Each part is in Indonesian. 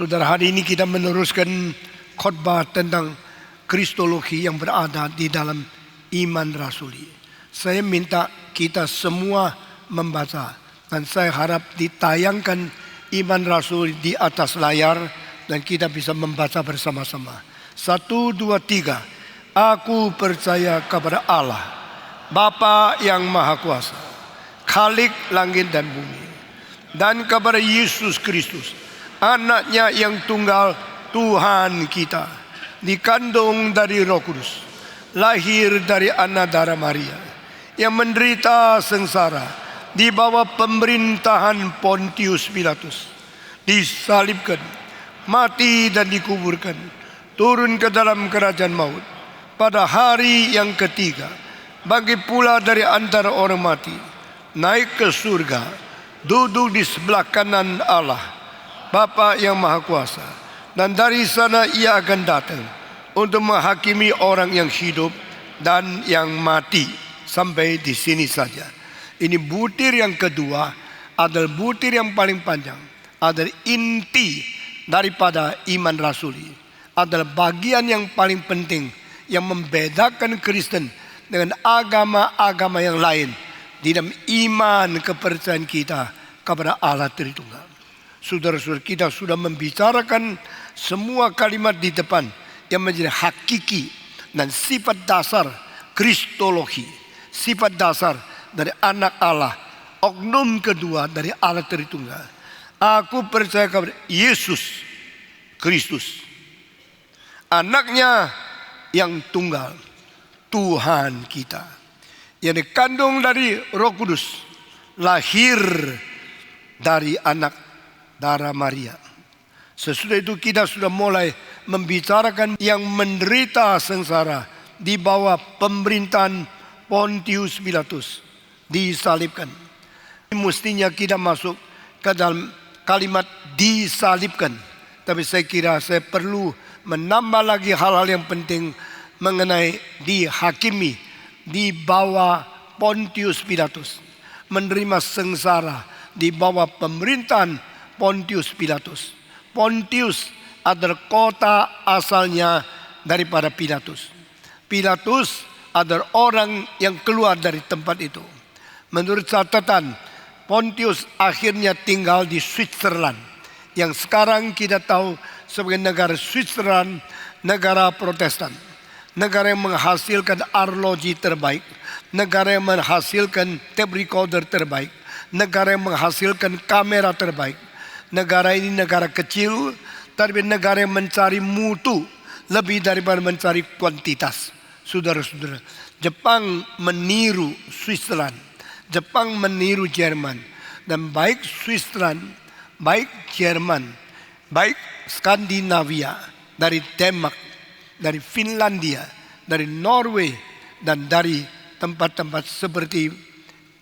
Saudara, hari ini kita meneruskan khotbah tentang kristologi yang berada di dalam iman rasuli. Saya minta kita semua membaca, dan saya harap ditayangkan iman rasuli di atas layar dan kita bisa membaca bersama-sama. 1, 2, 3. Aku percaya kepada Allah, Bapa yang Maha Kuasa, Khalik langit dan bumi, dan kepada Yesus Kristus, Anaknya yang tunggal, Tuhan kita, dikandung dari Roh Kudus, lahir dari anak darah Maria, yang menderita sengsara di bawah pemerintahan Pontius Pilatus, disalibkan, mati dan dikuburkan, turun ke dalam kerajaan maut. Pada hari yang ketiga, bangkit pula dari antara orang mati, naik ke surga, duduk di sebelah kanan Allah, Bapa yang Maha Kuasa, dan dari sana ia akan datang untuk menghakimi orang yang hidup dan yang mati. Sampai di sini saja. Ini butir yang kedua adalah butir yang paling panjang, adalah inti daripada iman rasuli, adalah bagian yang paling penting yang membedakan Kristen dengan agama-agama yang lain di dalam iman kepercayaan kita kepada Allah Tritunggal. Saudara-saudara, kita sudah membicarakan semua kalimat di depan yang menjadi hakiki dan sifat dasar kristologi, sifat dasar dari anak Allah, oknum kedua dari Allah Tritunggal. Aku percaya kepada Yesus Kristus, Anaknya yang tunggal, Tuhan kita, yang dikandung dari Roh Kudus, lahir dari anak darah Maria. Sesudah itu kita sudah mulai membicarakan yang menderita sengsara di bawah pemerintahan Pontius Pilatus, disalibkan. Mestinya kita masuk ke dalam kalimat disalibkan, tapi saya kira saya perlu menambah lagi hal-hal yang penting mengenai dihakimi di bawah Pontius Pilatus, menerima sengsara di bawah pemerintahan Pontius Pilatus. Pontius adalah kota asalnya daripada Pilatus. Pilatus adalah orang yang keluar dari tempat itu. Menurut catatan, Pontius akhirnya tinggal di Switzerland, yang sekarang kita tahu sebagai negara Switzerland, negara Protestan, negara yang menghasilkan arloji terbaik, negara yang menghasilkan tape recorder terbaik, negara yang menghasilkan kamera terbaik. Negara ini negara kecil, tapi negara yang mencari mutu lebih daripada mencari kuantitas. Saudara-saudara, Jepang meniru Switzerland, Jepang meniru Jerman, dan baik Switzerland, baik Jerman, baik Skandinavia, dari Denmark, dari Finlandia, dari Norway, dan dari tempat-tempat seperti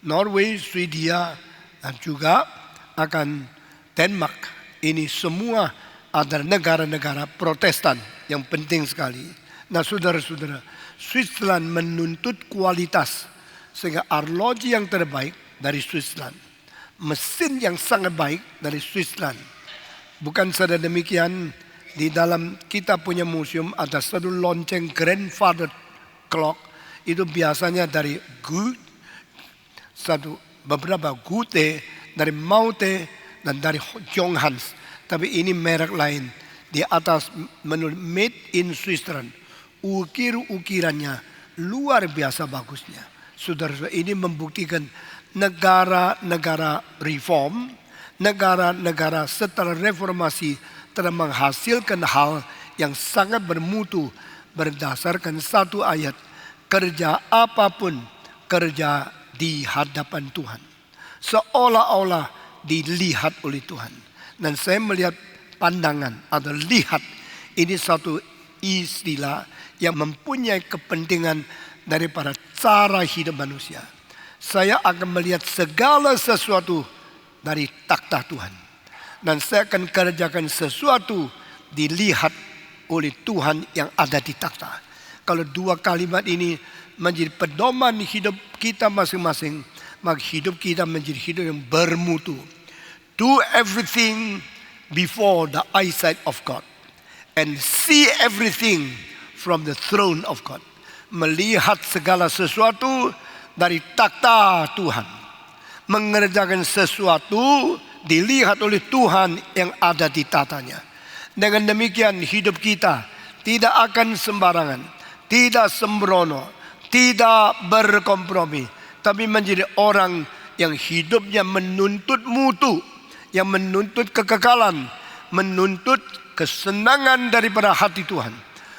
Norway, Swedia, dan juga akan Denmark. Ini semua adalah negara-negara Protestan yang penting sekali. Nah, saudara-saudara, Switzerland menuntut kualitas, sehingga arloji yang terbaik dari Switzerland, mesin yang sangat baik dari Switzerland. Bukan saja demikian, di dalam kita punya museum ada satu lonceng grandfather clock, itu biasanya dari beberapa Gute, dari Maute, dan dari Jonghans. Tapi ini merek lain. Di atas menulis made in Switzerland. Ukir-ukirannya luar biasa bagusnya. Saudara-saudara, ini membuktikan negara-negara reform, negara-negara setelah reformasi telah menghasilkan hal yang sangat bermutu berdasarkan satu ayat. Kerja apapun, kerja di hadapan Tuhan. Seolah-olah dilihat oleh Tuhan. Dan saya melihat pandangan atau lihat, ini satu istilah yang mempunyai kepentingan daripada cara hidup manusia. Saya akan melihat segala sesuatu dari takhta Tuhan, dan saya akan kerjakan sesuatu dilihat oleh Tuhan yang ada di takhta. Kalau dua kalimat ini menjadi pedoman hidup kita masing-masing, maka hidup kita menjadi hidup yang bermutu. Do everything before the eyesight of God and see everything from the throne of God. Melihat segala sesuatu dari takhta Tuhan. Mengerjakan sesuatu dilihat oleh Tuhan yang ada di tatanya. Dengan demikian hidup kita tidak akan sembarangan, tidak sembrono, tidak berkompromi, tapi menjadi orang yang hidupnya menuntut mutu, yang menuntut kekekalan, menuntut kesenangan daripada hati Tuhan.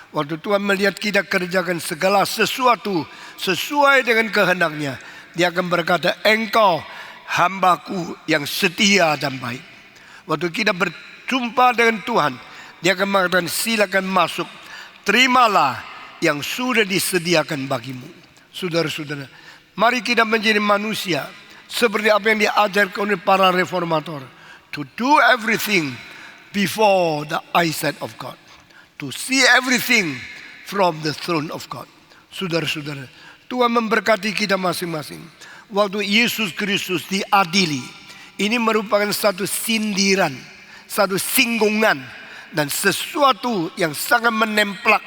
Waktu Tuhan melihat kita kerjakan segala sesuatu sesuai dengan kehendaknya, Dia akan berkata, engkau hambaku yang setia dan baik. Waktu kita berjumpa dengan Tuhan, Dia akan mengatakan, silakan masuk, terimalah yang sudah disediakan bagimu. Saudara-saudara, mari kita menjadi manusia seperti apa yang diajarkan oleh para reformator. To do everything before the eyesight of God. To see everything from the throne of God. Saudara-saudara, Tuhan memberkati kita masing-masing. Waktu Yesus Kristus diadili, ini merupakan satu sindiran, satu singgungan, dan sesuatu yang sangat menemplak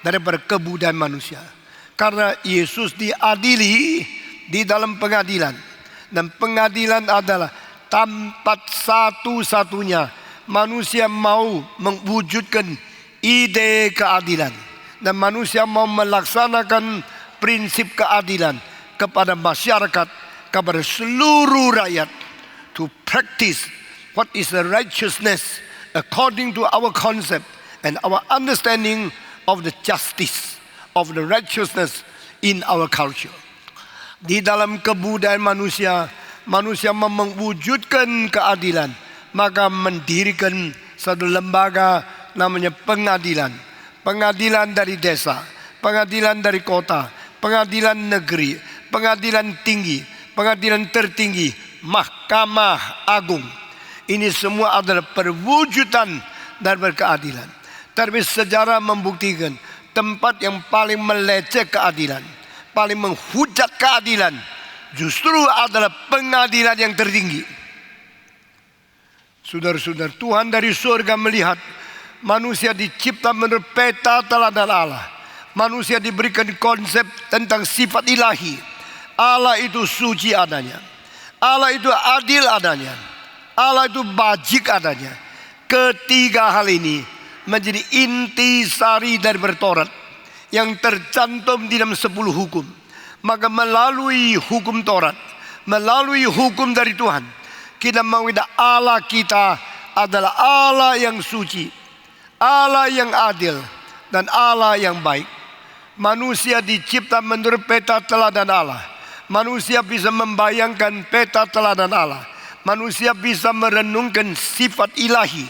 daripada kebudayaan manusia. Karena Yesus diadili di dalam pengadilan, dan pengadilan adalah tempat satu-satunya manusia mau mewujudkan ide keadilan, dan manusia mau melaksanakan prinsip keadilan kepada masyarakat, kepada seluruh rakyat, to practice what is the righteousness according to our concept and our understanding of the justice of the righteousness in our culture. Di dalam kebudayaan manusia, manusia mau mewujudkan keadilan, maka mendirikan satu lembaga namanya pengadilan. Pengadilan dari desa, pengadilan dari kota, pengadilan negeri, pengadilan tinggi, pengadilan tertinggi, Mahkamah Agung. Ini semua adalah perwujudan dari keadilan. Tapi sejarah membuktikan tempat yang paling meleceh keadilan, paling menghujat keadilan, justru adalah pengadilan yang tertinggi. Saudara-saudara, Tuhan dari surga melihat manusia dicipta menurut peta teladan Allah. Manusia diberikan konsep tentang sifat ilahi. Allah itu suci adanya, Allah itu adil adanya, Allah itu bajik adanya. Ketiga hal ini menjadi intisari dari Taurat yang tercantum di dalam 10 hukum. Maka melalui hukum Taurat, melalui hukum dari Tuhan, kita mengetahui Allah kita adalah Allah yang suci, Allah yang adil, dan Allah yang baik. Manusia dicipta menurut peta teladan Allah. Manusia bisa membayangkan peta teladan Allah. Manusia bisa merenungkan sifat ilahi.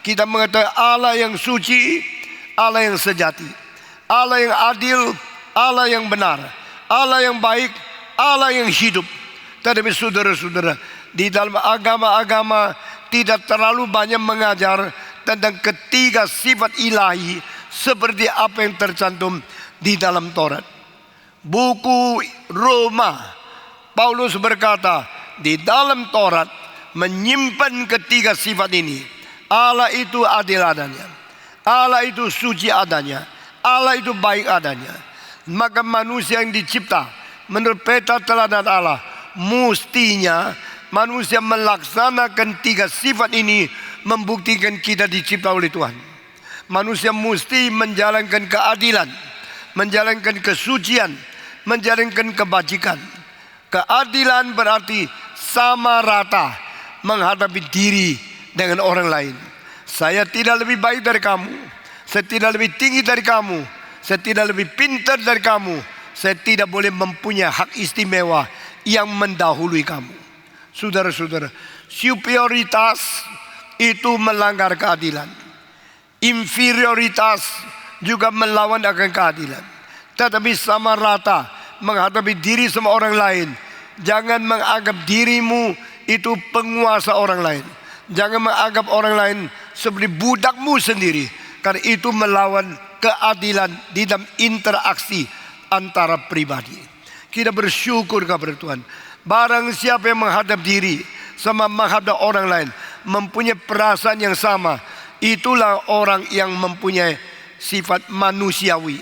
Kita mengetahui Allah yang suci, Allah yang sejati, Allah yang adil, Allah yang benar, Allah yang baik, Allah yang hidup. Tetapi saudara-saudara, di dalam agama-agama tidak terlalu banyak mengajar tentang ketiga sifat ilahi seperti apa yang tercantum di dalam Taurat. Buku Roma, Paulus berkata, di dalam Taurat menyimpan ketiga sifat ini. Allah itu adil adanya, Allah itu suci adanya, Allah itu baik adanya. Maka manusia yang dicipta menurut peta teladan Allah, mestinya manusia melaksanakan tiga sifat ini, membuktikan kita dicipta oleh Tuhan. Manusia mesti menjalankan keadilan, menjalankan kesucian, menjalankan kebajikan. Keadilan berarti sama rata menghadapi diri dengan orang lain. Saya tidak lebih baik dari kamu, saya tidak lebih tinggi dari kamu, saya tidak lebih pintar dari kamu, saya tidak boleh mempunyai hak istimewa yang mendahului kamu. Saudara-saudara, superioritas itu melanggar keadilan. Inferioritas juga melawan akan keadilan. Tetapi sama rata menghadapi diri sama orang lain. Jangan menganggap dirimu itu penguasa orang lain. Jangan menganggap orang lain seperti budakmu sendiri, karena itu melawan keadilan di dalam interaksi antara pribadi. Kita bersyukur kepada Tuhan. Barang siapa yang menghadap diri sama menghadap orang lain, mempunyai perasaan yang sama. Itulah orang yang mempunyai sifat manusiawi.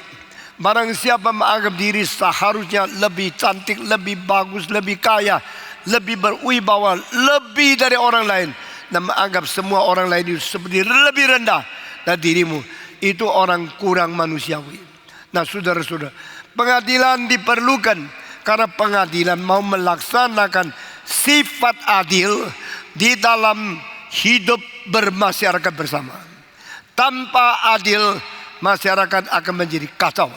Barang siapa menganggap diri seharusnya lebih cantik, lebih bagus, lebih kaya, lebih berwibawa, lebih dari orang lain, dan menganggap semua orang lain itu seperti lebih rendah dari dirimu, itu orang kurang manusiawi. Nah saudara-saudara, pengadilan diperlukan karena pengadilan mau melaksanakan sifat adil di dalam hidup bermasyarakat bersama. Tanpa adil, masyarakat akan menjadi kacau.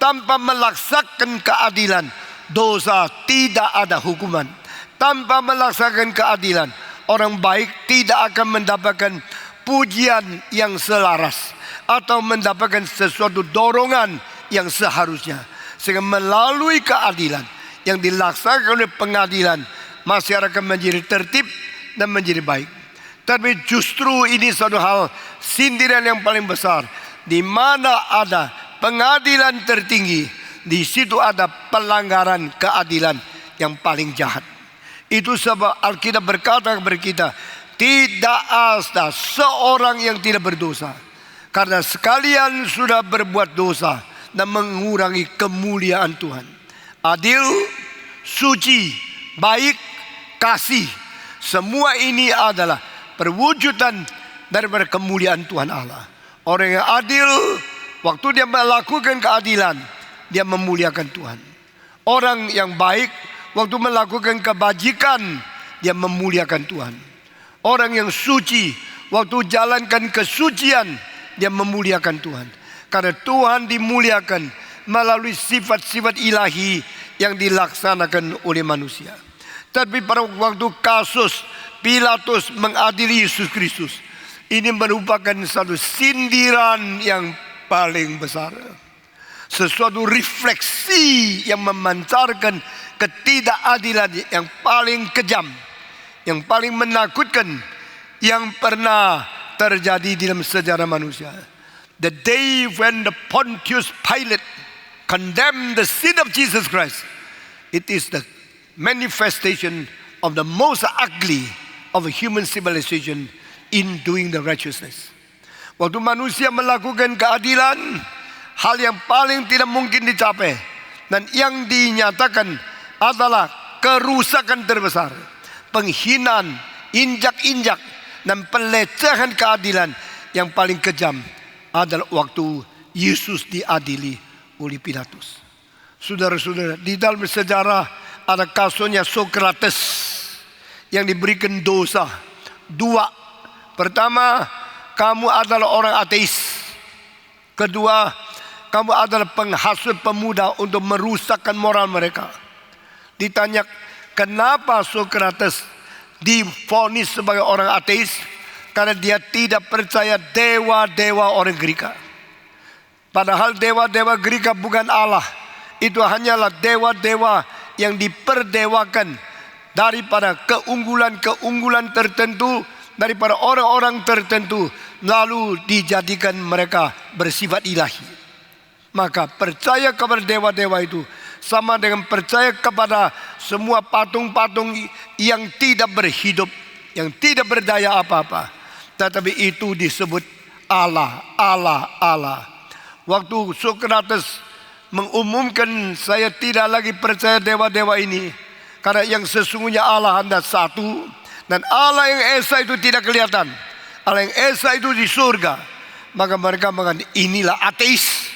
Tanpa melaksanakan keadilan, dosa tidak ada hukuman. Tanpa melaksanakan keadilan, orang baik tidak akan mendapatkan pujian yang selaras atau mendapatkan sesuatu dorongan yang seharusnya. Sehingga melalui keadilan yang dilaksanakan oleh pengadilan, masyarakat menjadi tertib dan menjadi baik. Tapi justru ini satu hal sindiran yang paling besar. Di mana ada pengadilan tertinggi, di situ ada pelanggaran keadilan yang paling jahat. Itu sebab Alkitab berkata kepada kita, tidak ada seorang yang tidak berdosa, karena sekalian sudah berbuat dosa dan mengurangi kemuliaan Tuhan. Adil, suci, baik, kasih, semua ini adalah perwujudan daripada kemuliaan Tuhan Allah. Orang yang adil, waktu dia melakukan keadilan, dia memuliakan Tuhan. Orang yang baik, waktu melakukan kebajikan, dia memuliakan Tuhan. Orang yang suci, waktu jalankan kesucian, dia memuliakan Tuhan. Karena Tuhan dimuliakan melalui sifat-sifat ilahi yang dilaksanakan oleh manusia. Tapi pada waktu kasus Pilatus mengadili Yesus Kristus, ini merupakan satu sindiran yang paling besar. Sesuatu refleksi yang memancarkan ketidakadilan yang paling kejam, yang paling menakutkan yang pernah terjadi di dalam sejarah manusia. The day when the Pontius Pilate condemned the sin of Jesus Christ, it is the manifestation of the most ugly of a human civilization in doing the righteousness. Waktu manusia melakukan keadilan, hal yang paling tidak mungkin dicapai dan yang dinyatakan adalah kerusakan terbesar, penghinaan, injak-injak dan pelecehan keadilan yang paling kejam adalah waktu Yesus diadili oleh Pilatus. Saudara-saudara, di dalam sejarah ada kasusnya Sokrates yang diberikan dosa dua. Pertama, kamu adalah orang ateis. Kedua, kamu adalah penghasut pemuda untuk merusakkan moral mereka. Ditanya, kenapa Sokrates divonis sebagai orang ateis? Karena dia tidak percaya dewa-dewa orang Greka. Padahal dewa-dewa Greka bukan Allah. Itu hanyalah dewa-dewa yang diperdewakan daripada keunggulan-keunggulan tertentu, daripada orang-orang tertentu, lalu dijadikan mereka bersifat ilahi. Maka percaya kepada dewa-dewa itu sama dengan percaya kepada semua patung-patung yang tidak berhidup, yang tidak berdaya apa-apa. Tetapi itu disebut Allah, Allah, Allah. Waktu Sokrates mengumumkan, saya tidak lagi percaya dewa-dewa ini, karena yang sesungguhnya Allah hanya satu, dan Allah yang esa itu tidak kelihatan. Allah yang esa itu di surga. Maka mereka mengatakan inilah ateis,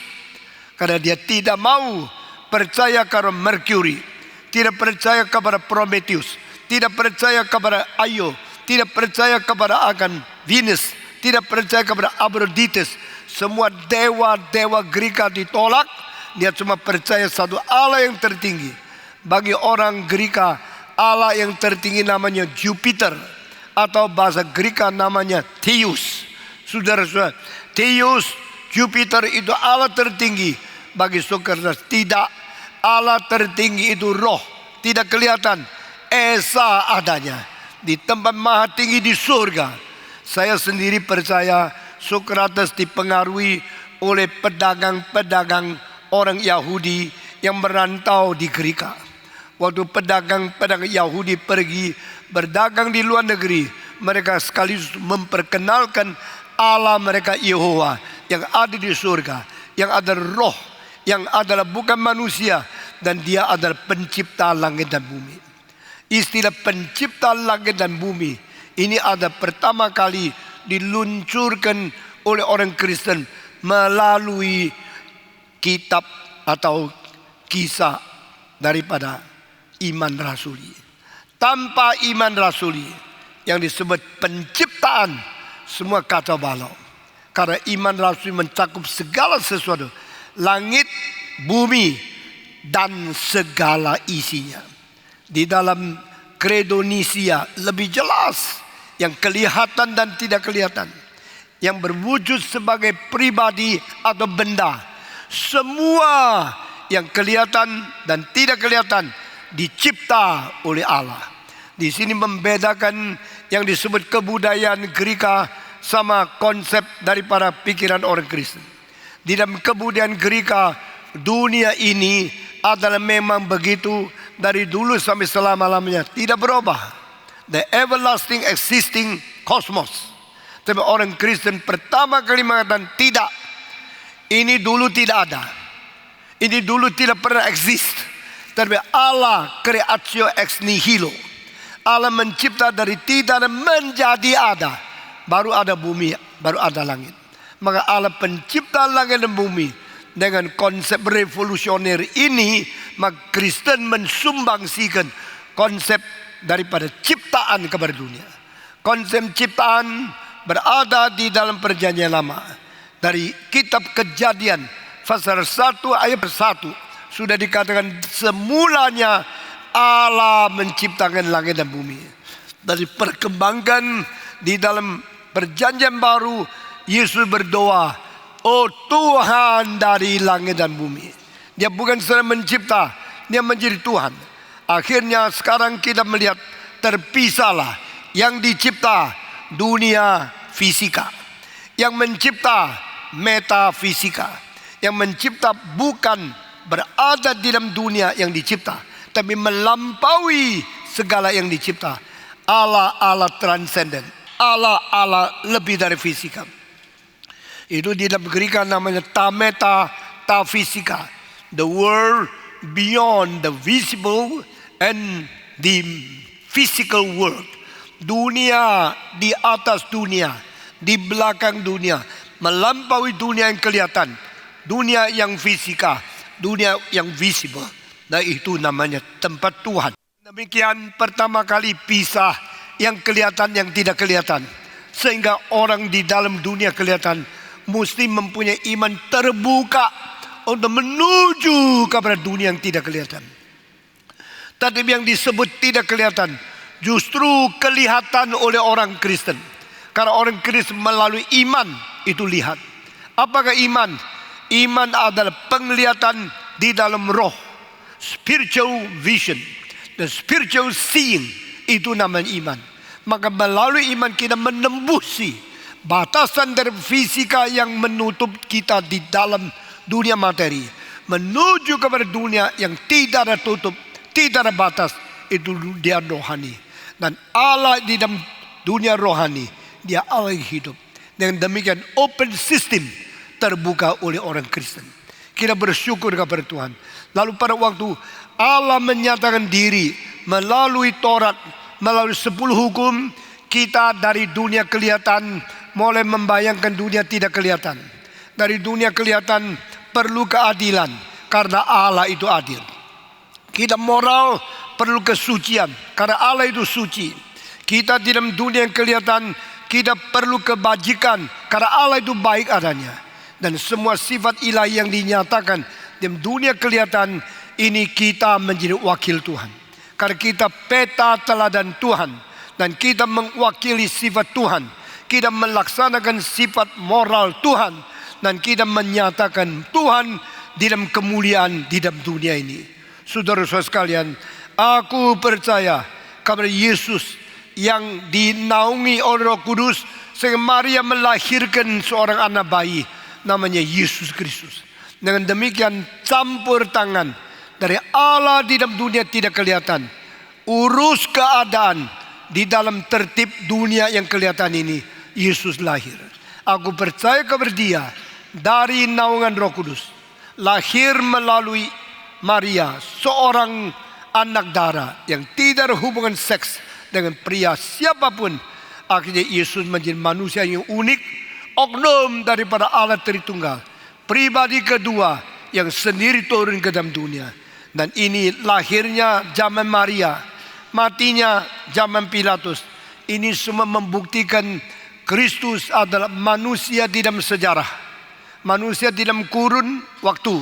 karena dia tidak mau percaya kepada Mercury, tidak percaya kepada Prometheus, tidak percaya kepada Io, tidak percaya kepada akan Venus, tidak percaya kepada Aphrodite. Semua dewa-dewa Greka ditolak. Dia cuma percaya satu Allah yang tertinggi. Bagi orang Greka, Allah yang tertinggi namanya Jupiter, atau bahasa Greka namanya Theus. Saudara-saudara, Theus, Jupiter itu Allah tertinggi. Bagi Sokrates tidak. Allah tertinggi itu roh, tidak kelihatan, esa adanya di tempat maha tinggi di surga. Saya sendiri percaya Sokrates dipengaruhi oleh pedagang-pedagang orang Yahudi yang merantau di Greka. Waktu pedagang-pedagang Yahudi pergi berdagang di luar negeri, mereka sekaligus memperkenalkan Allah mereka Yehova yang ada di surga, yang ada roh, yang adalah bukan manusia, dan dia adalah pencipta langit dan bumi. Istilah pencipta langit dan bumi ini ada pertama kali diluncurkan oleh orang Kristen melalui kitab atau kisah daripada iman rasuli. Tanpa iman rasuli yang disebut penciptaan, semua kata balau. Karena iman rasuli mencakup segala sesuatu, langit, bumi, dan segala isinya. Di dalam Credo Nicea lebih jelas, yang kelihatan dan tidak kelihatan, yang berwujud sebagai pribadi atau benda, semua yang kelihatan dan tidak kelihatan dicipta oleh Allah. Di sini membedakan yang disebut kebudayaan Gerika sama konsep daripada pikiran orang Kristen. Di dalam kebudayaan Gerika, dunia ini adalah memang begitu dari dulu sampai selama-lamanya, tidak berubah. The everlasting existing cosmos. Tapi orang Kristen pertama kali mengatakan tidak. Ini dulu tidak ada. Ini dulu tidak pernah exist. Tapi Allah creatio ex nihilo. Allah mencipta dari tidak dan menjadi ada. Baru ada bumi, baru ada langit. Maka Allah pencipta langit dan bumi. Dengan konsep revolusioner ini, maka Kristen mensumbangsikan konsep daripada ciptaan kepada dunia. Konsep ciptaan berada di dalam perjanjian lama. Dari kitab Kejadian pasal 1 ayat 1 sudah dikatakan semulanya Allah menciptakan langit dan bumi. Dari perkembangan di dalam perjanjian baru, Yesus berdoa, oh Tuhan dari langit dan bumi. Dia bukan sedang mencipta, dia menjadi Tuhan. Akhirnya sekarang kita melihat terpisahlah yang dicipta dunia fisika, yang mencipta metafisika, yang mencipta bukan berada di dalam dunia yang dicipta, tapi melampaui segala yang dicipta. Allah transenden, Allah lebih dari fisika. Itu di dalam Gerika namanya ta meta ta fisika, the world beyond the visible and the physical world. Dunia di atas dunia, di belakang dunia, melampaui dunia yang kelihatan, dunia yang fisika, dunia yang visible. Dan itu namanya tempat Tuhan. Demikian pertama kali pisah yang kelihatan yang tidak kelihatan. Sehingga orang di dalam dunia kelihatan mesti mempunyai iman terbuka untuk menuju kepada dunia yang tidak kelihatan. Tadi yang disebut tidak kelihatan justru kelihatan oleh orang Kristen. Karena orang Kristen melalui iman itu lihat. Apakah iman? Iman adalah penglihatan di dalam roh, spiritual vision, the spiritual seeing. Itu namanya iman. Maka melalui iman kita menembusi batasan dari fisika yang menutup kita di dalam dunia materi, menuju kepada dunia yang tidak ada tutup, tidak ada batas. Itu dia rohani. Dan Allah di dalam dunia rohani, dia Allah yang hidup. Dengan demikian open system terbuka oleh orang Kristen. Kita bersyukur kepada Tuhan. Lalu pada waktu Allah menyatakan diri melalui Taurat, melalui 10 hukum, kita dari dunia kelihatan mulai membayangkan dunia tidak kelihatan. Dari dunia kelihatan perlu keadilan karena Allah itu adil. Kita moral perlu kesucian karena Allah itu suci. Kita di dalam dunia yang kelihatan kita perlu kebajikan karena Allah itu baik adanya. Dan semua sifat ilahi yang dinyatakan di dunia kelihatan ini kita menjadi wakil Tuhan. Karena kita peta teladan Tuhan dan kita mewakili sifat Tuhan. Kita melaksanakan sifat moral Tuhan dan kita menyatakan Tuhan di dalam kemuliaan di dalam dunia ini. Saudara-saudara sekalian, aku percaya kepada Yesus yang dinaungi oleh Roh Kudus sehingga Maria melahirkan seorang anak bayi namanya Yesus Kristus. Dengan demikian campur tangan dari Allah di dalam dunia tidak kelihatan, urus keadaan di dalam tertib dunia yang kelihatan ini, Yesus lahir. Aku percaya kepada Dia dari naungan Roh Kudus, lahir melalui Maria, seorang anak darah yang tidak ada hubungan seks dengan pria siapapun. Akhirnya Yesus menjadi manusia yang unik, oknum daripada Allah Tritunggal, pribadi kedua yang sendiri turun ke dalam dunia. Dan ini lahirnya zaman Maria, matinya zaman Pilatus. Ini semua membuktikan Kristus adalah manusia di dalam sejarah, manusia di dalam kurun waktu,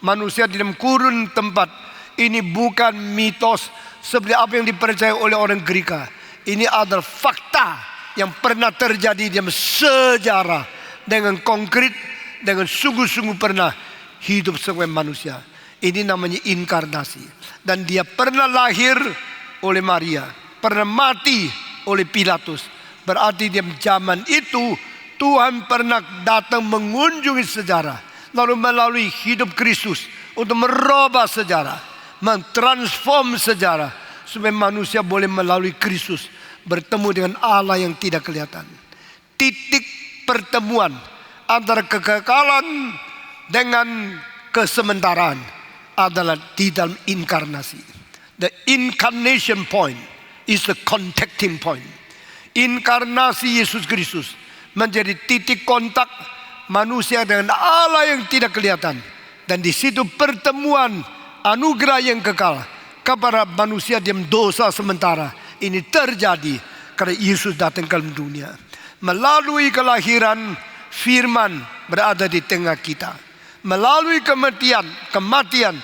manusia di dalam kurun tempat. Ini bukan mitos seperti apa yang dipercaya oleh orang Greka. Ini adalah fakta yang pernah terjadi di dalam sejarah, dengan konkret, dengan sungguh-sungguh pernah hidup sebagai manusia. Ini namanya inkarnasi. Dan Dia pernah lahir oleh Maria, pernah mati oleh Pilatus. Berarti di zaman itu Tuhan pernah datang mengunjungi sejarah, lalu melalui hidup Kristus untuk merubah sejarah, mentransform sejarah, supaya manusia boleh melalui Kristus bertemu dengan Allah yang tidak kelihatan. Titik pertemuan antara kekekalan dengan kesementaraan adalah di dalam inkarnasi. The incarnation point is the contacting point. Inkarnasi Yesus Kristus menjadi titik kontak manusia dengan Allah yang tidak kelihatan. Dan di situ pertemuan anugerah yang kekal kepada manusia dalam dosa sementara ini terjadi karena Yesus datang ke dunia. Melalui kelahiran, firman berada di tengah kita. Melalui kematian,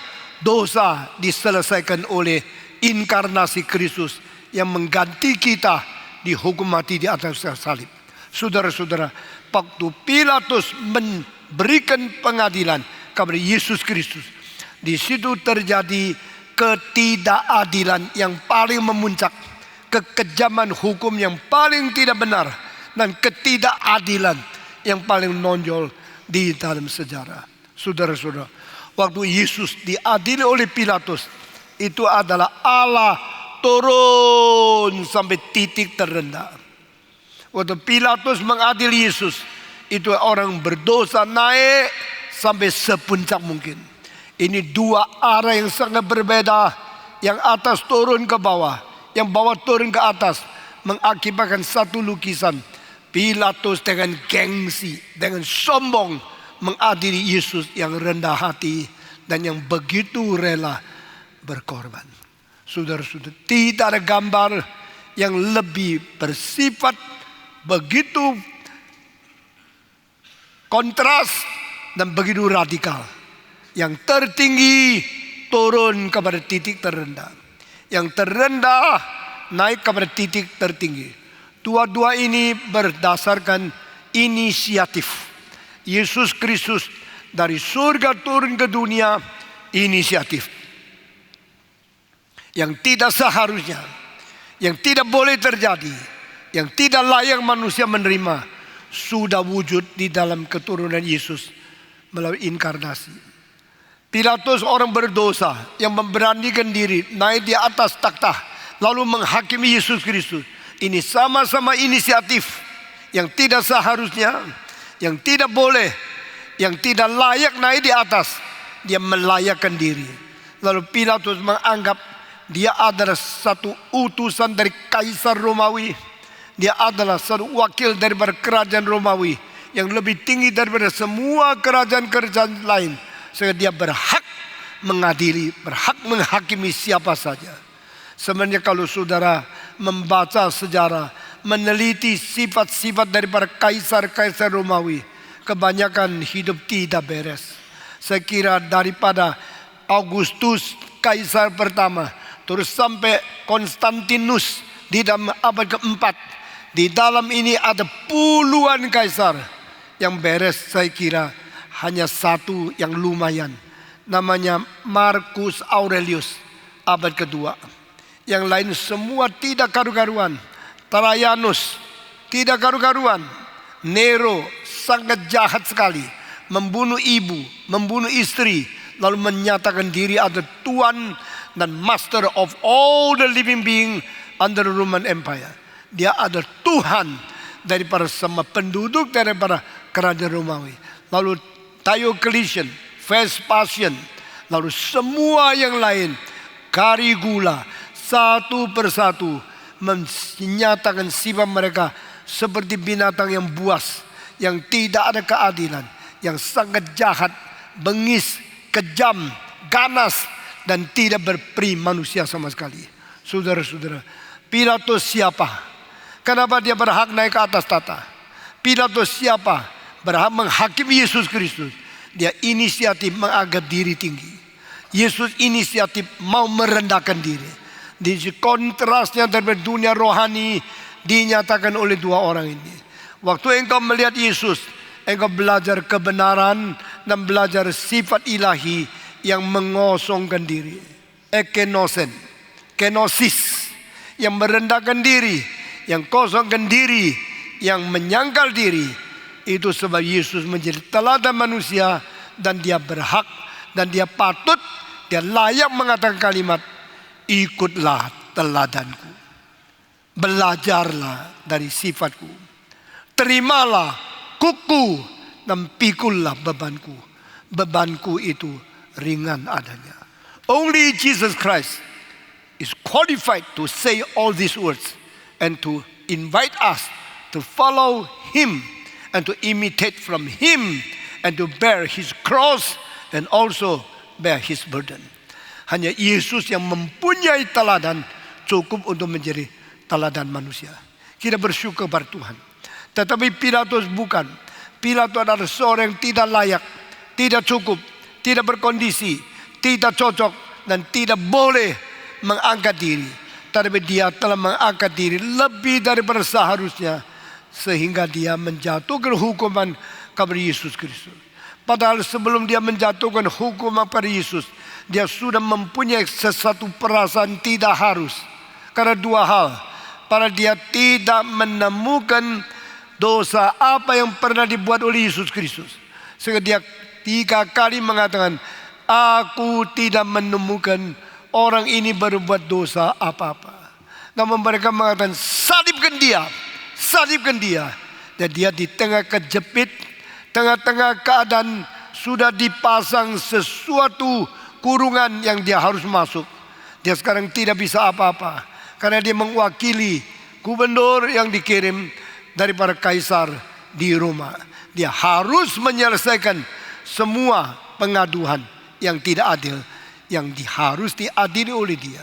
dosa diselesaikan oleh inkarnasi Kristus yang mengganti kita dihukum mati di atas salib. Saudara-saudara, waktu Pilatus memberikan pengadilan kepada Yesus Kristus, di situ terjadi ketidakadilan yang paling memuncak, kekejaman hukum yang paling tidak benar, dan ketidakadilan yang paling menonjol di dalam sejarah. Saudara-saudara, waktu Yesus diadili oleh Pilatus, itu adalah Allah turun sampai titik terendah. Waktu Pilatus mengadili Yesus, itu orang berdosa naik sampai sepuncak mungkin. Ini dua arah yang sangat berbeda, yang atas turun ke bawah, yang bawah turun ke atas, mengakibatkan satu lukisan. Pilatus dengan gengsi, dengan sombong mengadili Yesus yang rendah hati dan yang begitu rela berkorban. Saudara-saudara, tidak ada gambar yang lebih bersifat begitu kontras dan begitu radikal. Yang tertinggi turun kepada titik terendah, yang terendah naik kepada titik tertinggi. Dua-dua ini berdasarkan inisiatif. Yesus Kristus dari surga turun ke dunia, inisiatif. Yang tidak seharusnya, yang tidak boleh terjadi, yang tidak layak manusia menerima, sudah wujud di dalam keturunan Yesus melalui inkarnasi. Pilatus orang berdosa yang memberanikan diri naik di atas takhta lalu menghakimi Yesus Kristus. Ini sama-sama inisiatif yang tidak seharusnya, yang tidak boleh, yang tidak layak naik di atas. Dia melayakkan diri. Lalu Pilatus menganggap dia adalah satu utusan dari Kaisar Romawi. Dia adalah satu wakil daripada kerajaan Romawi yang lebih tinggi daripada semua kerajaan-kerajaan lain. Sehingga dia berhak mengadili, berhak menghakimi siapa saja. Sebenarnya kalau saudara membaca sejarah, meneliti sifat-sifat daripada kaisar-kaisar Romawi, kebanyakan hidup tidak beres. Saya kira daripada Augustus kaisar pertama terus sampai Konstantinus di dalam abad keempat, di dalam ini ada puluhan kaisar. Yang beres saya kira hanya satu yang lumayan, namanya Marcus Aurelius, abad kedua. Yang lain semua tidak karu-karuan. Trajanus tidak karu-karuan. Nero sangat jahat sekali, membunuh ibu, membunuh istri, lalu menyatakan diri ada tuan dan master of all the living being, under Roman Empire. Dia adalah Tuhan daripada semua penduduk daripada kerajaan Romawi. Lalu Diocletian, Vespasian, lalu semua yang lain, Caligula, satu persatu menyatakan sifat mereka seperti binatang yang buas, yang tidak ada keadilan, yang sangat jahat, bengis, kejam, ganas, dan tidak berperi manusia sama sekali. Saudara-saudara, Pilatus siapa? Kenapa dia berhak naik ke atas tata? Pilatus siapa? Berhak menghakimi Yesus Kristus. Dia inisiatif mengangkat diri tinggi. Yesus inisiatif mau merendahkan diri. Di kontrasnya dari dunia rohani dinyatakan oleh dua orang ini. Waktu engkau melihat Yesus, engkau belajar kebenaran dan belajar sifat ilahi yang mengosongkan diri. Ekenosen, kenosis, yang merendahkan diri, yang kosongkan diri, yang menyangkal diri. Itu sebab Yesus menjadi teladan manusia, dan dia berhak dan dia patut, dia layak mengatakan kalimat, ikutlah teladanku, belajarlah dari sifatku, terimalah kuku dan pikullah bebanku. Bebanku itu ringan adanya. Only Jesus Christ is qualified to say all these words and to invite us to follow Him and to imitate from Him and to bear His cross and also bear His burden. Hanya Yesus yang mempunyai teladan cukup untuk menjadi teladan manusia. Kita bersyukur pada Tuhan. Tetapi Pilatus bukan. Pilatus adalah seorang yang tidak layak, tidak cukup, tidak berkondisi, tidak cocok, dan tidak boleh mengangkat diri. Tetapi dia telah mengangkat diri lebih daripada seharusnya, sehingga dia menjatuhkan hukuman kepada Yesus Kristus. Padahal sebelum dia menjatuhkan hukuman pada Yesus, dia sudah mempunyai sesuatu perasaan tidak harus. Karena dua hal. Pada dia tidak menemukan dosa apa yang pernah dibuat oleh Yesus Kristus. Sehingga dia 3 kali mengatakan, aku tidak menemukan orang ini berbuat dosa apa-apa. Namun mereka mengatakan, salibkan dia. Salibkan dia. Dan dia di tengah kejepit, tengah-tengah keadaan sudah dipasang sesuatu kurungan yang dia harus masuk. Dia sekarang tidak bisa apa-apa, karena dia mewakili gubernur yang dikirim daripada kaisar di Roma. Dia harus menyelesaikan semua pengaduan yang tidak adil, yang harus diadili oleh dia.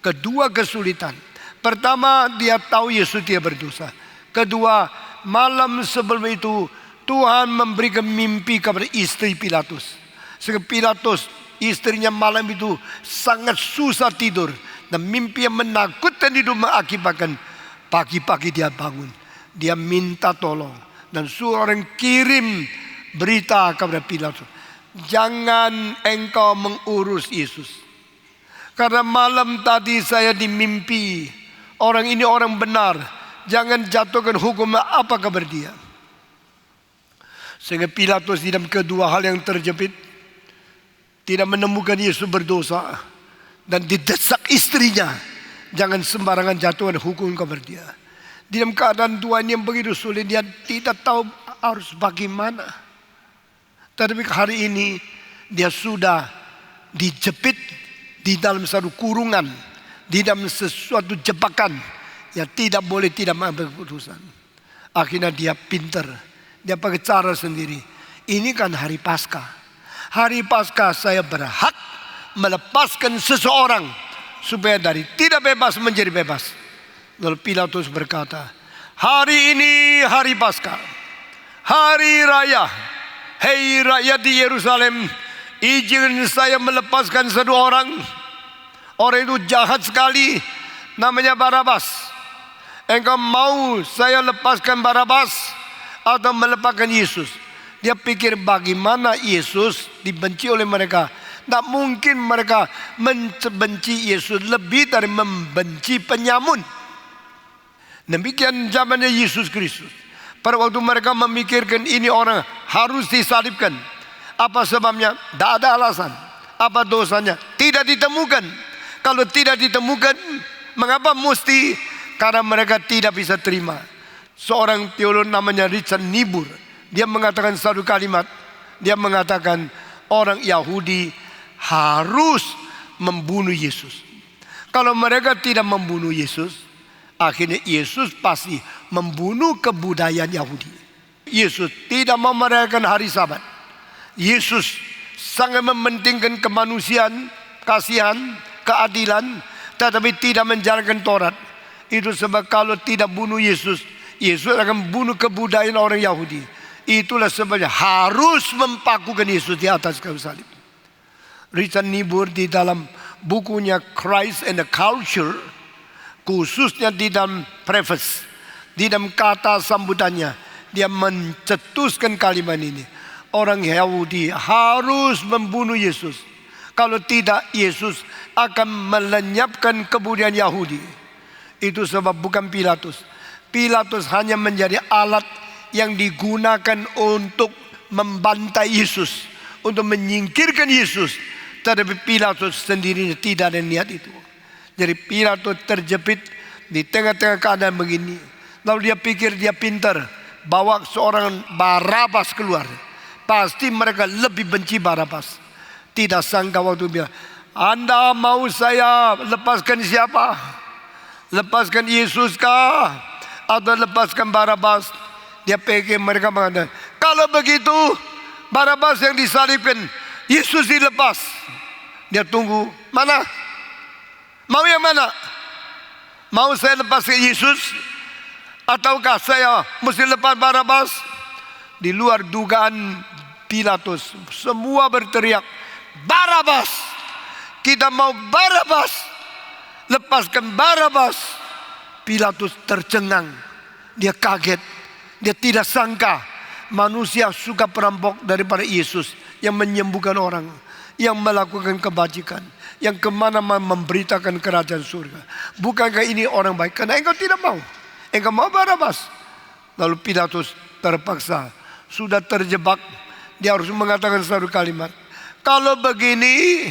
Kedua kesulitan. Pertama, dia tahu Yesus dia berdosa. Kedua, malam sebelum itu Tuhan memberikan mimpi kepada istri Pilatus. Sehingga Pilatus, istrinya malam itu sangat susah tidur. Dan mimpi yang menakutkan itu mengakibatkan pagi-pagi dia bangun. Dia minta tolong. Dan suruh orang kirim berita kepada Pilatus. Jangan engkau mengurus Yesus. Karena malam tadi saya dimimpi. Orang ini orang benar. Jangan jatuhkan hukum apa kepada dia. Sehingga Pilatus di dalam kedua hal yang terjepit, tidak menemukan Yesus berdosa, dan didesak istrinya, jangan sembarangan jatuhkan hukum kepada dia. Di dalam keadaan Tuhan yang begitu sulit, dia tidak tahu harus bagaimana. Tetapi hari ini dia sudah dijepit di dalam satu kurungan, di dalam sesuatu jebakan yang tidak boleh tidak mengambil keputusan. Akhirnya dia pintar, dia pakai cara sendiri. Ini kan hari Paskah. Hari Paskah saya berhak melepaskan seseorang supaya dari tidak bebas menjadi bebas. Lalu Pilatus berkata, hari ini hari Paskah, hari raya. Hei rakyat di Yerusalem, izin saya melepaskan satu orang. Orang itu jahat sekali, namanya Barabas. Engkau mau saya lepaskan Barabas atau melepaskan Yesus? Dia pikir bagaimana Yesus dibenci oleh mereka. Tak mungkin mereka membenci Yesus lebih dari membenci penyamun. Demikian zamannya Yesus Kristus. Pada waktu mereka memikirkan ini orang harus disalibkan. Apa sebabnya? Tidak ada alasan. Apa dosanya? Tidak ditemukan. Kalau tidak ditemukan, Mengapa mesti? Karena mereka tidak bisa terima. Seorang teolog namanya Richard Niebuhr, dia mengatakan satu kalimat. Dia mengatakan orang Yahudi harus membunuh Yesus. Kalau mereka tidak membunuh Yesus, akhirnya Yesus pasti membunuh kebudayaan Yahudi. Yesus tidak mau merayakan hari Sabat. Yesus sangat mementingkan kemanusiaan, kasihan, keadilan, tetapi tidak menjalankan Taurat. Itu sebab kalau tidak bunuh Yesus, Yesus akan bunuh kebudayaan orang Yahudi. Itulah sebabnya harus mempakukan Yesus di atas kayu salib. Richard Niebuhr di dalam bukunya Christ and the Culture, khususnya di dalam preface, di dalam kata sambutannya, dia mencetuskan kalimat ini. Orang Yahudi harus membunuh Yesus. Kalau tidak, Yesus akan melenyapkan kebudayaan Yahudi. Itu sebab bukan Pilatus. Pilatus hanya menjadi alat yang digunakan untuk membantai Yesus, untuk menyingkirkan Yesus. Tetapi Pilatus sendiri tidak ada niat itu. Jadi Pilatus terjepit di tengah-tengah keadaan begini. Lalu dia pikir dia pintar, bawa seorang Barabas keluar. Pasti mereka lebih benci Barabas. Tidak sangka waktu dia, Anda mau saya lepaskan siapa? Lepaskan Yesus kah? Atau lepaskan Barabas? Dia pikir mereka mengatakan, kalau begitu Barabas yang disalibkan, Yesus dilepas. Dia tunggu, mana? Mau yang mana? Mau saya lepaskan Yesus? Ataukah saya mesti lepas Barabas? Di luar dugaan Pilatus, semua berteriak, Barabas! Kita mau Barabas! Lepaskan Barabas! Pilatus tercengang. Dia kaget. Dia tidak sangka manusia suka perampok daripada Yesus yang menyembuhkan orang, yang melakukan kebajikan, yang kemana-mana memberitakan kerajaan surga. Bukankah ini orang baik? Karena engkau tidak mau. Engkau mau Barabas. Lalu Pilatus terpaksa, sudah terjebak. Dia harus mengatakan satu kalimat. Kalau begini,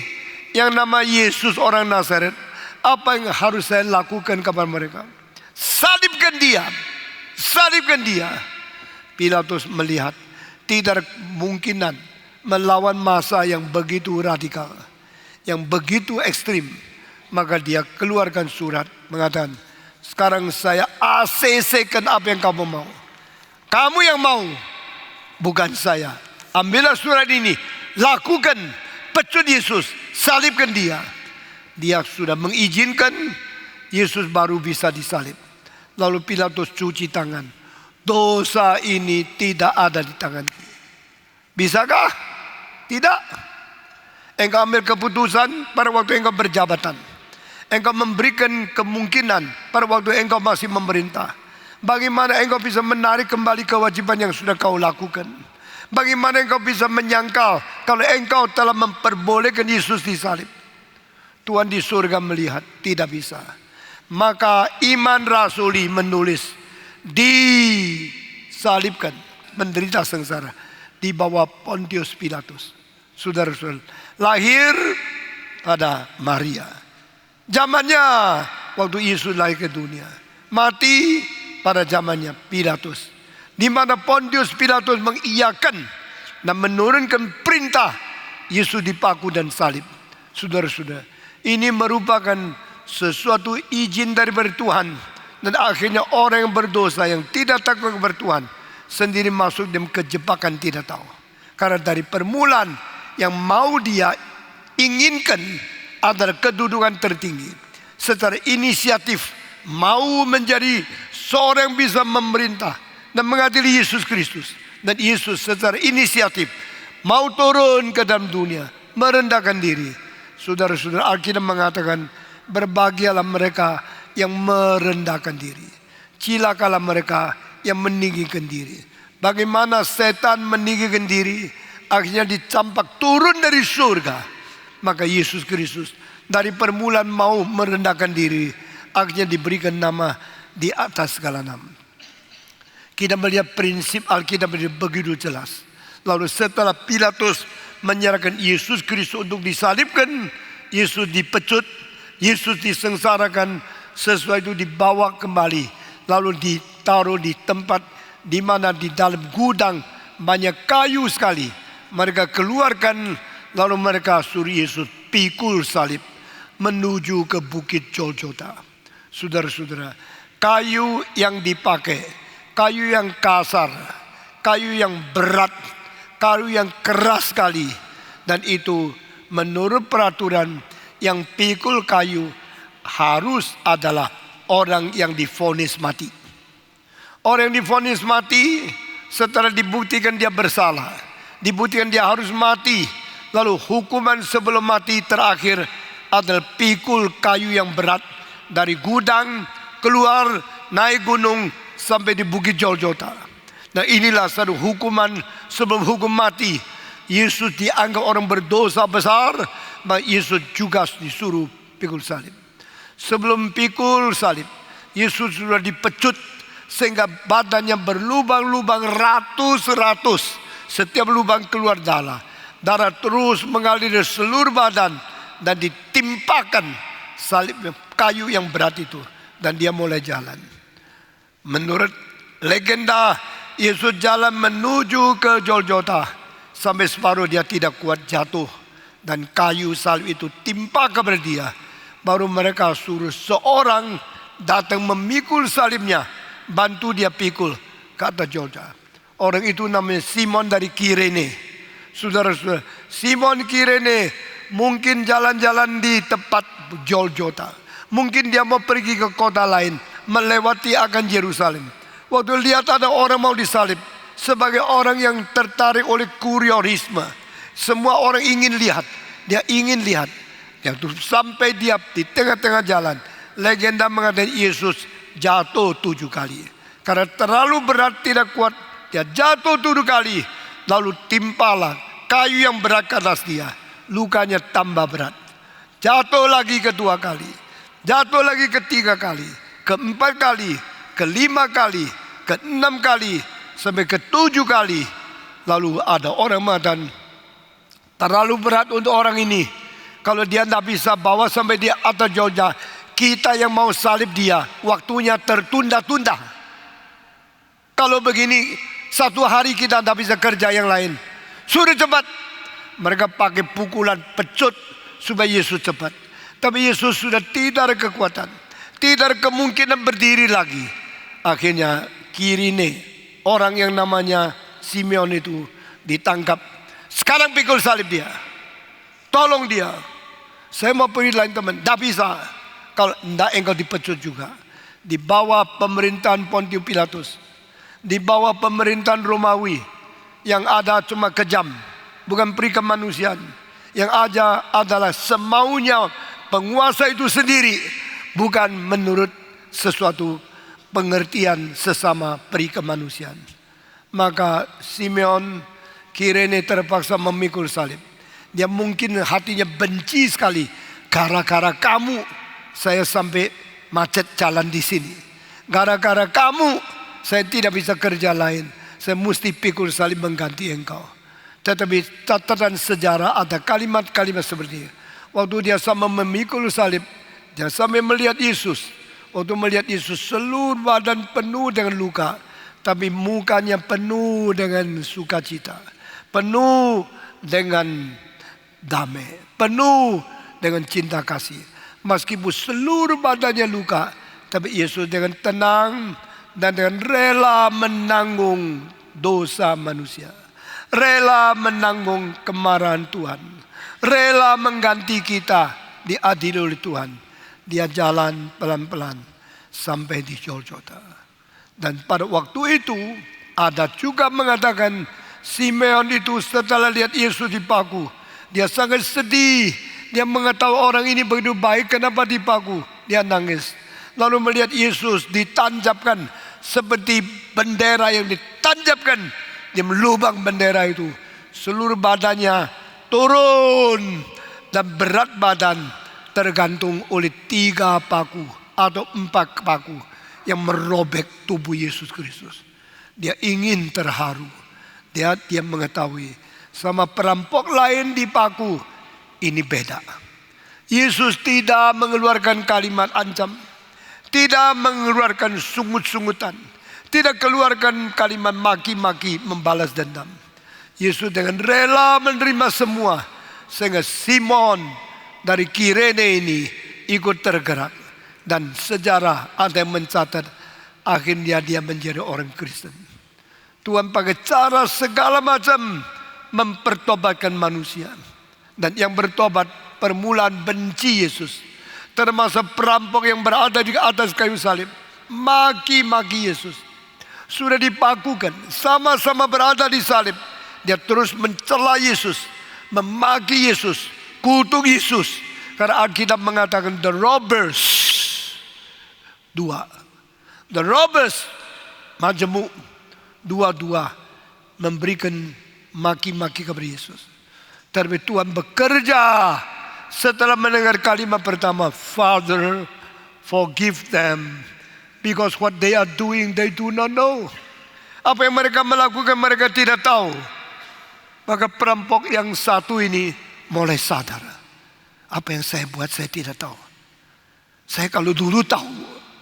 yang nama Yesus orang Nazaret, apa yang harus saya lakukan kepada mereka? Salibkan dia. Salibkan dia. Pilatus melihat tidak kemungkinan melawan masa yang begitu radikal, yang begitu ekstrim. Maka dia keluarkan surat mengatakan, sekarang saya ACC-kan apa yang kamu mau. Kamu yang mau, bukan saya. Ambillah surat ini, lakukan, pecut Yesus, salibkan dia. Dia sudah mengizinkan, Yesus baru bisa disalib. Lalu Pilatus cuci tangan. Dosa ini tidak ada di tanganku. Bisakah? Tidak. Engkau ambil keputusan pada waktu engkau berjabatan. Engkau memberikan kemungkinan pada waktu engkau masih memerintah. Bagaimana engkau bisa menarik kembali kewajiban yang sudah kau lakukan? Bagaimana engkau bisa menyangkal kalau engkau telah memperbolehkan Yesus disalib? Tuhan di surga melihat tidak bisa. Maka iman rasuli menulis, disalibkan, menderita sengsara di bawah Pontius Pilatus. Saudara-saudara, lahir pada Maria. Zamannya waktu Yesus lahir ke dunia. Mati pada zamannya Pilatus, di mana Pontius Pilatus mengiyakan dan menurunkan perintah Yesus dipaku dan salib. Saudara-saudara, ini merupakan sesuatu izin daripada Tuhan. Dan akhirnya orang yang berdosa, yang tidak takut kepada Tuhan, sendiri masuk dalam kejebakan tidak tahu. Karena dari permulaan yang mau dia inginkan adalah kedudukan tertinggi. Secara inisiatif mau menjadi seorang yang bisa memerintah dan mengadili Yesus Kristus. Dan Yesus secara inisiatif mau turun ke dalam dunia, merendahkan diri. Saudara-saudara, Alkitab mengatakan, berbahagialah mereka yang merendahkan diri, cilakalah mereka yang meninggikan diri. Bagaimana setan meninggikan diri, akhirnya dicampak turun dari surga. Maka Yesus Kristus dari permulaan mau merendahkan diri, akhirnya diberikan nama di atas segala nama. Kita melihat prinsip Alkitab begitu jelas. Lalu setelah Pilatus menyerahkan Yesus Kristus untuk disalibkan, Yesus dipecut, Yesus disengsarakan, sesuai itu dibawa kembali, lalu ditaruh di tempat di mana di dalam gudang banyak kayu sekali. Mereka keluarkan, lalu mereka suruh Yesus pikul salib menuju ke Bukit Golgota. Saudara-saudara, kayu yang dipakai, kayu yang kasar, kayu yang berat, kayu yang keras sekali. Dan itu menurut peraturan yang pikul kayu harus adalah orang yang divonis mati. Orang yang divonis mati setelah dibuktikan dia bersalah, dibuktikan dia harus mati, lalu hukuman sebelum mati terakhir adalah pikul kayu yang berat dari gudang keluar naik gunung sampai di Bukit Golgota. Nah, inilah satu hukuman sebelum hukum mati. Yesus dianggap orang berdosa besar, maka Yesus juga disuruh pikul salib. Sebelum pikul salib, Yesus sudah dipecut sehingga badannya berlubang-lubang ratus-ratus. Setiap lubang keluar darah. Darah terus mengalir dari seluruh badan dan ditimpakan salib kayu yang berat itu, dan dia mulai jalan. Menurut legenda, Yesus jalan menuju ke Golgota. Sampai separuh dia tidak kuat, jatuh, dan kayu salib itu timpa kepada dia. Baru mereka suruh seorang datang memikul salibnya, bantu dia pikul ke atas Golgota. Orang itu namanya Simon dari Kirene. Saudara-saudara, Simon Kirene mungkin jalan-jalan di tempat Golgota. Mungkin dia mau pergi ke kota lain, melewati akan Yerusalem. Waktu lihat ada orang mau disalib, sebagai orang yang tertarik oleh kuriorisme, semua orang ingin lihat. Dia ingin lihat. Sampai dia di tengah-tengah jalan, legenda mengatakan Yesus jatuh 7 kali. Karena terlalu berat, tidak kuat, dia jatuh 7 kali. Lalu timpalah kayu yang berat ke atas dia. Lukanya tambah berat. Jatuh lagi kedua kali, jatuh lagi ketiga kali, keempat kali, kelima kali, keenam kali, sampai ke-7 kali. Lalu ada orang mengatakan terlalu berat untuk orang ini. Kalau dia tidak bisa bawa sampai di atas Golgota, kita yang mau salib dia, waktunya tertunda-tunda. Kalau begini, 1 hari kita tidak bisa kerja yang lain. Suruh cepat. Mereka pakai pukulan, pecut supaya Yesus cepat. Tapi Yesus sudah tidak ada kekuatan, tidak ada kemungkinan berdiri lagi. Akhirnya Kirene, orang yang namanya Simeon itu ditangkap. Sekarang pikul salib dia, tolong dia. Saya mau pergi lain teman, tidak bisa. Kalau tidak engkau dipecut juga. Di bawah pemerintahan Pontius Pilatus, di bawah pemerintahan Romawi, yang ada cuma kejam, bukan peri kemanusiaan. Yang ada adalah semaunya penguasa itu sendiri, bukan menurut sesuatu pengertian sesama peri kemanusiaan. Maka Simeon Kirene terpaksa memikul salib. Dia mungkin hatinya benci sekali, gara-gara kamu saya sampai macet jalan di sini. Gara-gara kamu saya tidak bisa kerja lain. Saya mesti pikul salib mengganti engkau. Tetapi catatan sejarah ada kalimat-kalimat seperti ini. Waktu dia sama memikul salib, dia sampai melihat Yesus. Waktu melihat Yesus, seluruh badan penuh dengan luka, tapi mukanya penuh dengan sukacita, penuh dengan damai, penuh dengan cinta kasih. Meskipun seluruh badannya luka, tapi Yesus dengan tenang dan dengan rela menanggung dosa manusia, rela menanggung kemarahan Tuhan, rela mengganti kita, diadili oleh Tuhan. Dia jalan pelan-pelan sampai di Golgota. Dan pada waktu itu ada juga mengatakan Simeon itu setelah lihat Yesus dipaku, dia sangat sedih. Dia mengetahui orang ini begitu baik, kenapa dipaku? Dia nangis. Lalu melihat Yesus ditanjapkan seperti bendera yang ditanjapkan di lubang bendera itu. Seluruh badannya turun dan berat badan tergantung oleh 3 paku atau 4 paku yang merobek tubuh Yesus Kristus. Dia ingin terharu. Dia mengetahui sama perampok lain dipaku, ini beda. Yesus tidak mengeluarkan kalimat ancam. tidak mengeluarkan sungut-sungutan, tidak keluarkan kalimat maki-maki membalas dendam. Yesus dengan rela menerima semua, sehingga Simon dari Kirene ini ikut tergerak. Dan sejarah ada yang mencatat akhirnya dia menjadi orang Kristen. Tuhan pakai cara segala macam mempertobatkan manusia. Dan yang bertobat permulaan benci Yesus, termasuk perampok yang berada di atas kayu salib, maki-maki Yesus. Sudah dipakukan, sama-sama berada di salib, dia terus mencela Yesus, memaki Yesus, kutuk Yesus. Karena Alkitab mengatakan the robbers, the robbers, majemuk, dua-dua memberikan maki-maki kepada Yesus. Tapi Tuhan bekerja setelah mendengar kalimat pertama, Father, forgive them, because what they are doing they do not know. Apa yang mereka melakukan mereka tidak tahu. Maka perampok yang satu ini mulai sadar, apa yang saya buat saya tidak tahu. Saya kalau dulu tahu,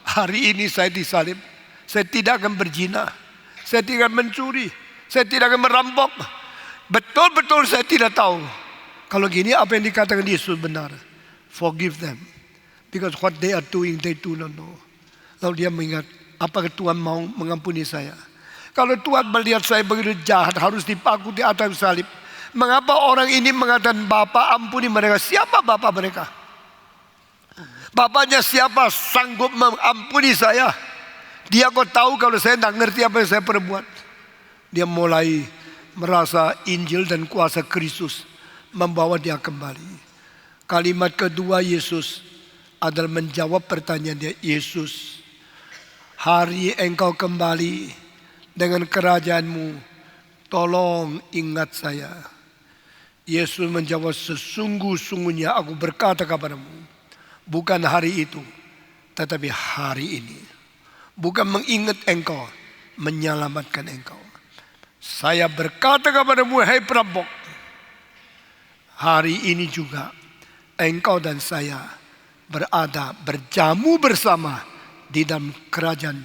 hari ini saya disalib, saya tidak akan berzina, saya tidak akan mencuri, saya tidak akan merampok. Betul-betul saya tidak tahu. Kalau gini apa yang dikatakan Yesus benar. Forgive them, because what they are doing they do not know. Lalu dia mengingat, apakah Tuhan mau mengampuni saya? Kalau Tuhan melihat saya begitu jahat, harus dipaku di atas salib, mengapa orang ini mengatakan, Bapa ampuni mereka? Siapa Bapa mereka? Bapaknya siapa sanggup mengampuni saya? Dia kok tahu kalau saya tidak ngerti apa yang saya perbuat. Dia mulai merasa Injil dan kuasa Kristus membawa dia kembali. Kalimat kedua Yesus adalah menjawab pertanyaan dia. Yesus, hari engkau kembali dengan kerajaanmu, tolong ingat saya. Yesus menjawab, sesungguh-sungguhnya aku berkata kepadamu, bukan hari itu, tetapi hari ini. Bukan mengingat engkau, menyelamatkan engkau. Saya berkata kepadamu, hai perampok, hari ini juga engkau dan saya berada, berjamu bersama di dalam kerajaan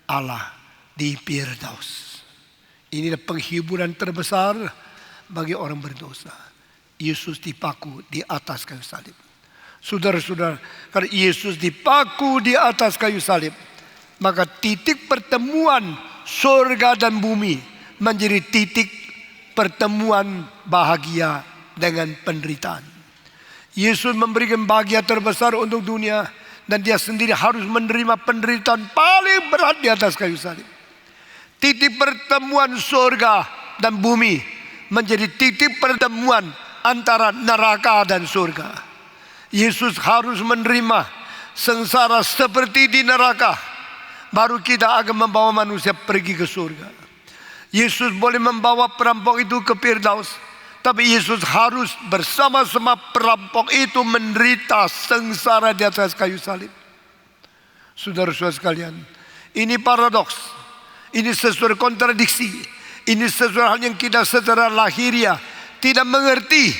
Allah di Firdaus. Inilah penghiburan terbesar bagi orang berdosa. Yesus dipaku di atas kayu salib. Saudara-saudara, kalau Yesus dipaku di atas kayu salib, maka titik pertemuan surga dan bumi menjadi titik pertemuan bahagia dengan penderitaan. Yesus memberikan bahagia terbesar untuk dunia, dan dia sendiri harus menerima penderitaan paling berat di atas kayu salib. Titik pertemuan surga dan bumi menjadi titik pertemuan antara neraka dan surga. Yesus harus menerima sengsara seperti di neraka, baru kita akan membawa manusia pergi ke surga. Yesus boleh membawa perampok itu ke Firdaus, tapi Yesus harus bersama-sama perampok itu menderita sengsara di atas kayu salib. Saudara-saudara sekalian, ini paradoks, ini sesuatu kontradiksi, ini sesuatu hal yang kita secara lahiriah tidak mengerti,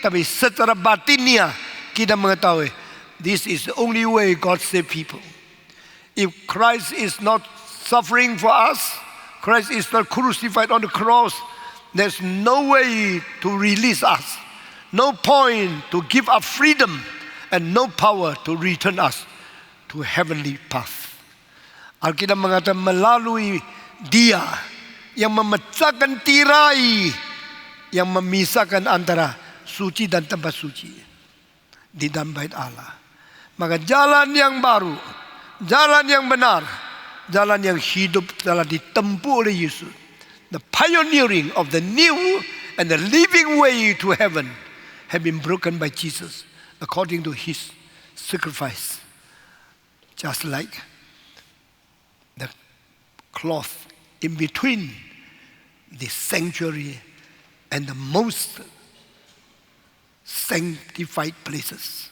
tapi secara batinia kita mengetahui, this is the only way God save people. If Christ is not suffering for us, Christ is not crucified on the cross, there's no way to release us, no point to give us freedom, and no power to return us to heavenly path. Alkitab mengatakan melalui Dia yang memecahkan tirai yang memisahkan antara suci dan tempat suci di dalam bait Allah. Maka jalan yang baru, jalan yang benar, jalan yang hidup telah ditempuh oleh Yesus. The pioneering of the new and the living way to heaven have been broken by Jesus according to His sacrifice. Just like the cloth in between the sanctuary and the most sanctified places.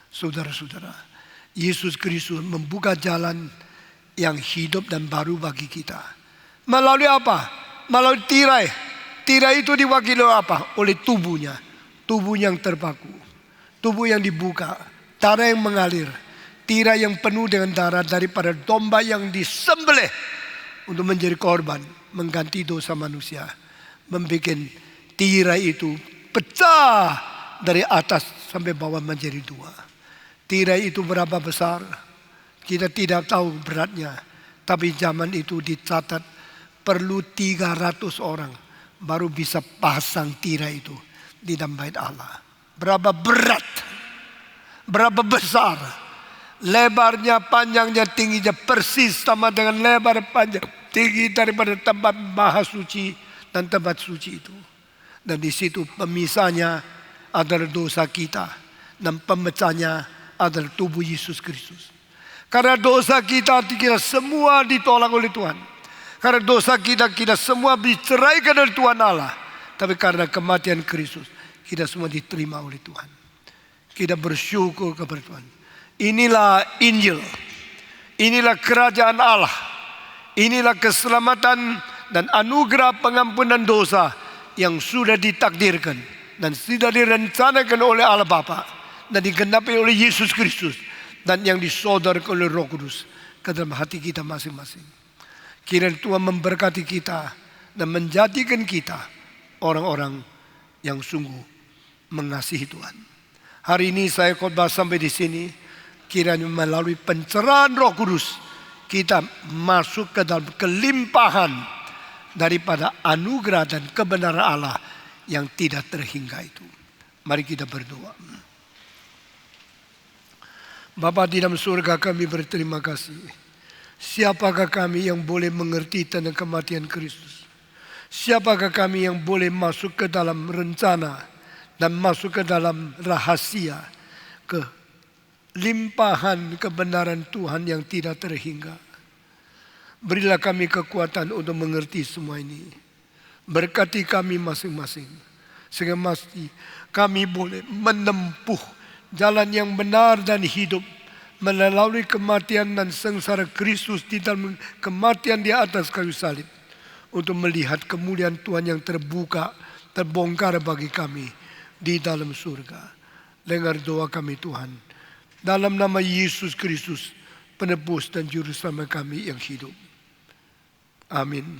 Saudara-saudara, Yesus Kristus membuka jalan yang hidup dan baru bagi kita. Melalui apa? Melalui tirai. Tirai itu diwakili oleh apa? Oleh tubuhnya. Tubuh yang terpaku, tubuh yang dibuka, darah yang mengalir. tirai yang penuh dengan darah daripada domba yang disembelih untuk menjadi korban, mengganti dosa manusia, membuat tirai itu pecah dari atas sampai bawah menjadi dua. Tirai itu berapa besar? Kita tidak tahu beratnya. Tapi zaman itu dicatat perlu 300 orang baru bisa pasang tirai itu di dalam bait Allah. Berapa berat, berapa besar, lebarnya, panjangnya, tingginya persis sama dengan lebar, panjang, tinggi daripada tempat maha suci dan tempat suci itu. Dan di situ pemisahnya adalah dosa kita dan pemecahnya adalah tubuh Yesus Kristus. Karena dosa kita semua ditolak oleh Tuhan. Karena dosa kita semua diceraikan oleh Tuhan Allah. Tapi karena kematian Kristus, kita semua diterima oleh Tuhan. Kita bersyukur kepada Tuhan. Inilah Injil. Inilah kerajaan Allah. Inilah keselamatan dan anugerah pengampunan dosa yang sudah ditakdirkan dan sudah direncanakan oleh Allah Bapa dan digenapi oleh Yesus Kristus dan yang disodorkan oleh Roh Kudus ke dalam hati kita masing-masing. Kiranya Tuhan memberkati kita dan menjadikan kita orang-orang yang sungguh mengasihi Tuhan. Hari ini saya khotbah sampai di sini. Kiranya melalui pencerahan Roh Kudus kita masuk ke dalam kelimpahan daripada anugerah dan kebenaran Allah yang tidak terhingga itu. Mari kita berdoa. Bapa di dalam surga, kami berterima kasih. Siapakah kami yang boleh mengerti tentang kematian Kristus? Siapakah kami yang boleh masuk ke dalam rencana dan masuk ke dalam rahasia kelimpahan kebenaran Tuhan yang tidak terhingga? Berilah kami kekuatan untuk mengerti semua ini. Berkati kami masing-masing, sehingga mesti kami boleh menempuh jalan yang benar dan hidup melalui kematian dan sengsara Kristus di dalam kematian di atas kayu salib, untuk melihat kemuliaan Tuhan yang terbuka, terbongkar bagi kami di dalam surga. Dengar doa kami Tuhan, dalam nama Yesus Kristus, penebus dan juru selamat kami yang hidup. Amin.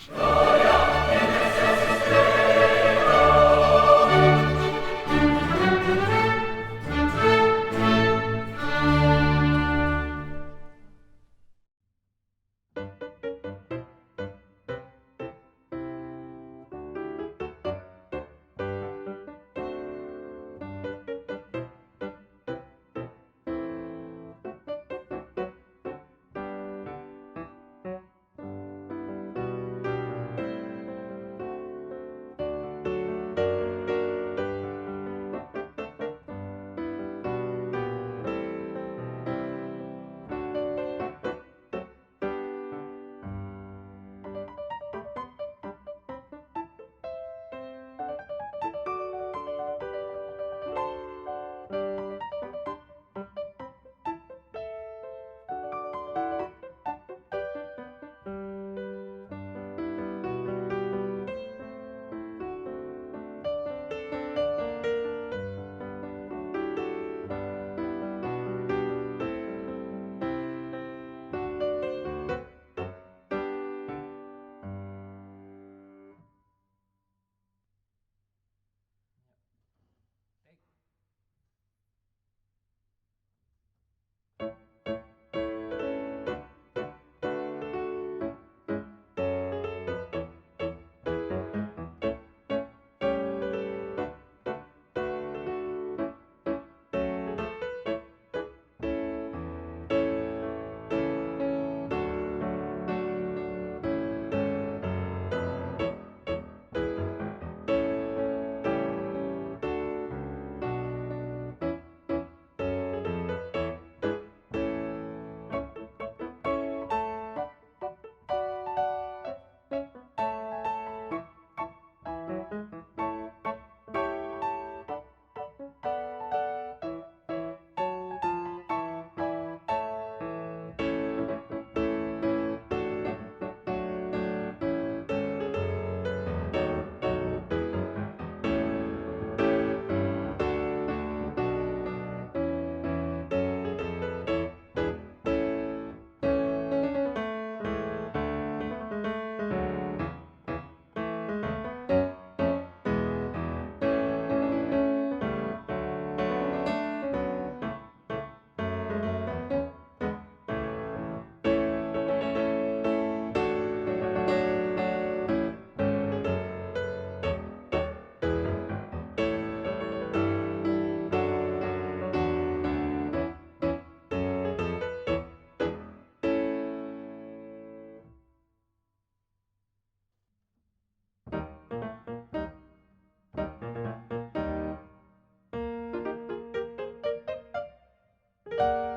Tuhan.